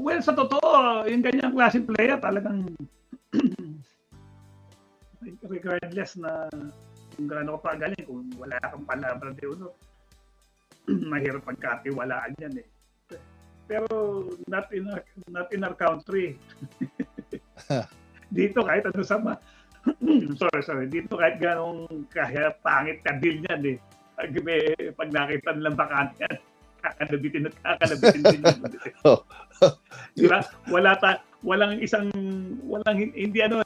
Well, sa totoo, yung ganyang klaseng player talagang regardless na kung gaano ka pagaling, kung wala kang palabra de uno, mahirap pagkatiwalaan yan eh. Pero not in our country. Dito kahit ano sama. sorry. Dito kahit ganong kahit pangit ka deal niyan eh. Pag nakita nilang bakante yan, kakalabitin din yan. Di ba? Walang hindi ano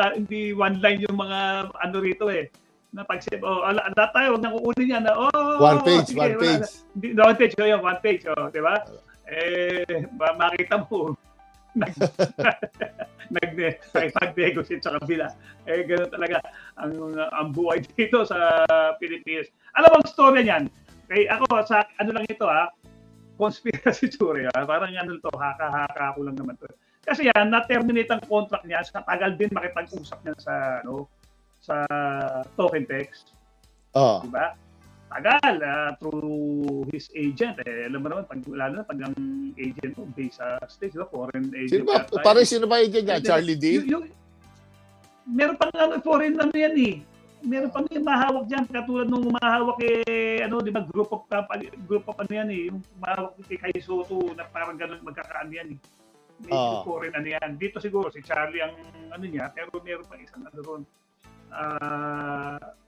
hindi one line yung mga ano rito eh. Na pag lahat tayo, wag nang kukunin yan. One page. One page, di ba? Makita mo, nakipag-negotiate sa kabila. Ganoon talaga ang buhay dito sa Pilipinas. Alam mo ang storya niyan? Ako, sa ano lang ito conspiracy theory parang ano to, haka-haka ko lang naman to. Kasi yan, na-terminate ang contract niya, sa tagal din makipag-usap niya sa token text. Diba? Tagal, through his agent. Alam mo naman, lalo na pag ang agent mo, based sa States, foreign agent. Sino ba agent niya? Charlie D? Meron pang foreign yan eh. Meron pang yung mahawak dyan, katulad nung mahawak di ba, group of ano yan eh, yung mahawak kay Soto na parang ganun magkakaan yan eh. Medyo foreign ano yan. Dito siguro si Charlie ang ano niya, pero meron pang isang ano ron.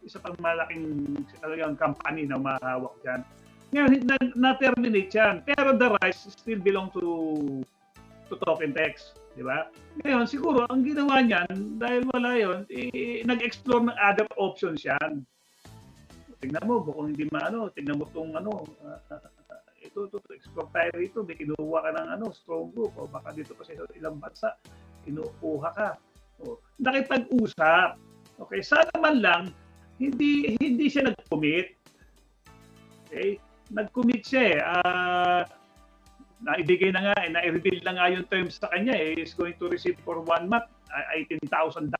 Isa pang malaking talagang company na mahawak dyan. Ngayon, na-terminate yan. Pero the rights still belong to token text. Diba? Ngayon, siguro, ang ginawa niyan, dahil wala yun, nag-explore ng other options yan. Tingnan mo, kung hindi tingnan mo itong ito, explore tayo rito, may kinuha ka ng strong group, o baka dito pa sa ilang bansa, kinukuha ka. Nakipag-usap. Okay, sana man lang, hindi siya nag-commit. Okay? Nag-commit siya naibigay na nga, na-reveal na nga yung terms sa kanya is going to receive for 1 month $18,000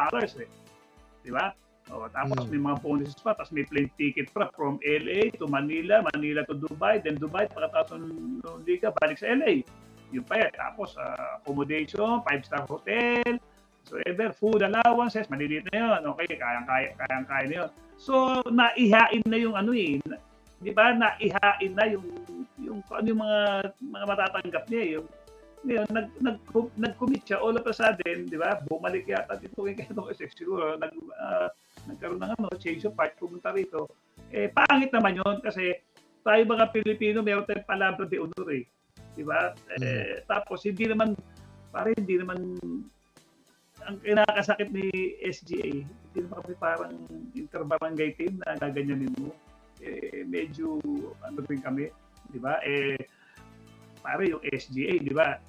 Di ba? Tapos may mga bonuses pa, tapos may plane ticket pa from LA to Manila, Manila to Dubai, then Dubai, pagkatapos ng liga, balik sa LA. Yun pa Tapos accommodation, 5-star hotel, so ever, food allowances, maliliit na yun. Okay, kayang-kaya na yun. So, naihain na yung di ba? Naihain na yung mga matatanggap niya ngayon nag-commit siya all of a sudden, di ba? Bumalik yata dito kasi siguro nagkaroon ng change of heart, pumunta rito. Pangit naman yun kasi tayo mga Pilipino meron tayong palabra de honor di ba? Tapos hindi naman ang kinakasakit ni SGA, hindi naman kami parang inter-barangay team na gaganyanin mo. Medyo rin kami, di ba? Pare yung SGA, di ba?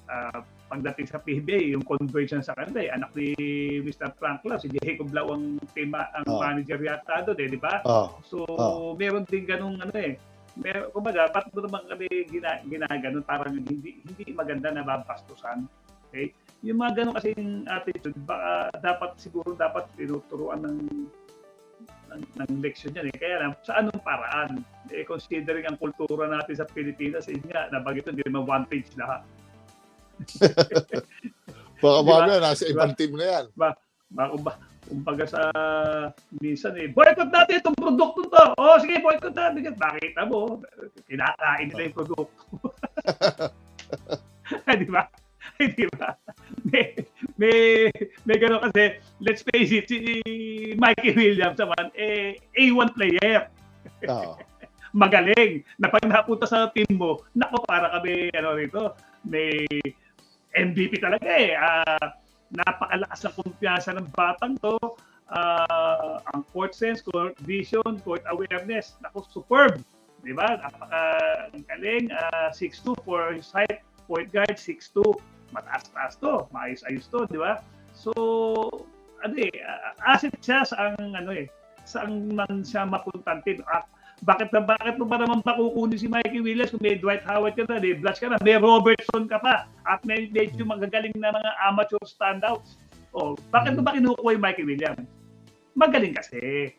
Pagdating sa PBA, yung conversion sa kanila, anak ni Mr. Frank Lau, si Jacob Lau ang manager yata doon, di ba? So, meron din ganung kumbaga, ba't mo naman kami ginaganon, parang hindi maganda na babastusan. Okay? Yung mga ganun kasing attitude, baka dapat tinuturuan ng leksyon yan Kaya lang, sa anong paraan? Considering ang kultura natin sa Pilipinas, nabagay ito, hindi naman one page lahat. Baka nasa ibang team na yan. Kumbaga sa minsan boycott natin itong produkto to. Sige, boycott natin. Bakit mo? Kinakain nila yung produkto. Di ba? Di ba? May gano'n kasi, let's face it, si Mikey Williams naman, A1 player. Magaling. Na pag napunta sa team mo, para kami, rito, may MVP talaga napakalakas ng kumpiyansa ng batang to. Ang court sense, court vision, court awareness, superb. Di ba? Napakagaling. 6'2" for his height, point guard, 6'2". Mataas-taas to, maayos-ayos to, di ba? So, asset siya sa saan man siya mapuntantin. Bakit mo ba naman kukunin si Mikey Williams kung may Dwight Howard ka na, Blatch ka na, may Robertson ka pa, at may medyo magagaling na mga amateur standouts. Bakit mo ba kinukuha yung Mikey Williams? Magaling kasi.